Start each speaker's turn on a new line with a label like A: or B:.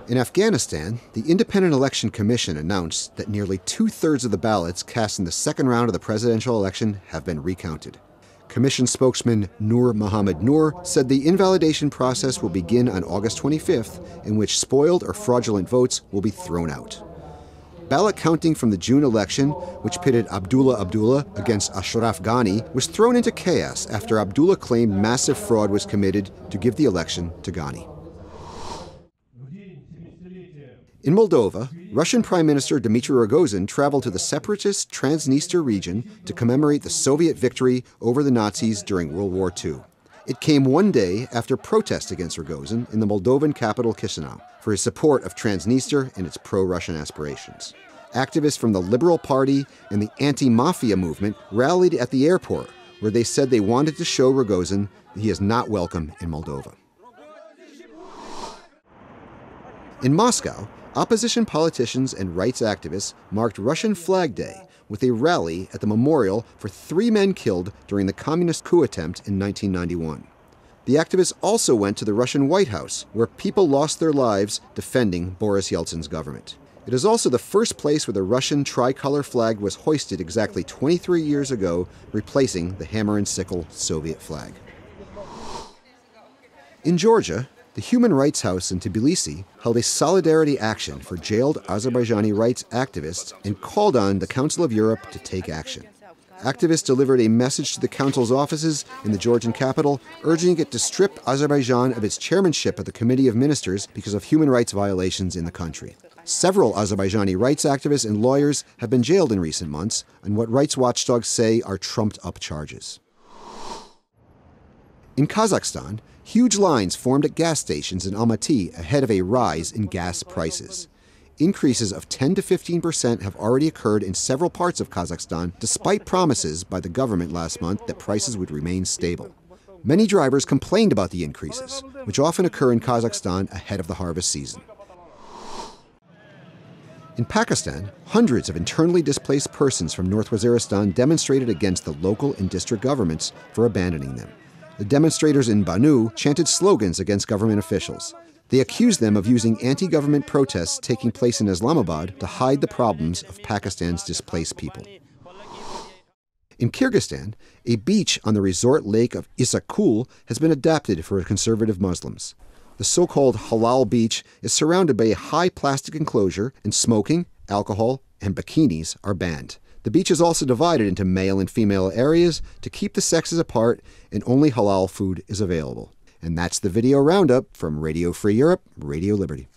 A: In Afghanistan, the Independent Election Commission announced that nearly 2/3 of the ballots cast in the second round of the presidential election have been recounted. Commission spokesman Nur Mohammed Noor said the invalidation process will begin on August 25th, in which spoiled or fraudulent votes will be thrown out. Ballot counting from the June election, which pitted Abdullah against Ashraf Ghani, was thrown into chaos after Abdullah claimed massive fraud was committed to give the election to Ghani. In Moldova, Russian Prime Minister Dmitry Rogozin traveled to the separatist Transnistria region to commemorate the Soviet victory over the Nazis during World War II. It came one day after protests against Rogozin in the Moldovan capital Chisinau for his support of Transnistria and its pro-Russian aspirations. Activists from the Liberal Party and the anti-mafia movement rallied at the airport, where they said they wanted to show Rogozin that he is not welcome in Moldova. In Moscow, opposition politicians and rights activists marked Russian Flag Day with a rally at the memorial for 3 men killed during the communist coup attempt in 1991. The activists also went to the Russian White House, where people lost their lives defending Boris Yeltsin's government. It is also the first place where the Russian tricolor flag was hoisted exactly 23 years ago, replacing the hammer and sickle Soviet flag. In Georgia, the Human Rights House in Tbilisi held a solidarity action for jailed Azerbaijani rights activists and called on the Council of Europe to take action. Activists delivered a message to the Council's offices in the Georgian capital, urging it to strip Azerbaijan of its chairmanship of the Committee of Ministers because of human rights violations in the country. Several Azerbaijani rights activists and lawyers have been jailed in recent months on what rights watchdogs say are trumped-up charges. In Kazakhstan, huge lines formed at gas stations in Almaty ahead of a rise in gas prices. Increases of 10 to 15% have already occurred in several parts of Kazakhstan, despite promises by the government last month that prices would remain stable. Many drivers complained about the increases, which often occur in Kazakhstan ahead of the harvest season. In Pakistan, hundreds of internally displaced persons from North Waziristan demonstrated against the local and district governments for abandoning them. The demonstrators in Banu chanted slogans against government officials. They accused them of using anti-government protests taking place in Islamabad to hide the problems of Pakistan's displaced people. In Kyrgyzstan, a beach on the resort lake of Issyk-Kul has been adapted for conservative Muslims. The so-called halal beach is surrounded by a high plastic enclosure, and smoking, alcohol, and bikinis are banned. The beach is also divided into male and female areas to keep the sexes apart, and only halal food is available. And that's the video roundup from Radio Free Europe, Radio Liberty.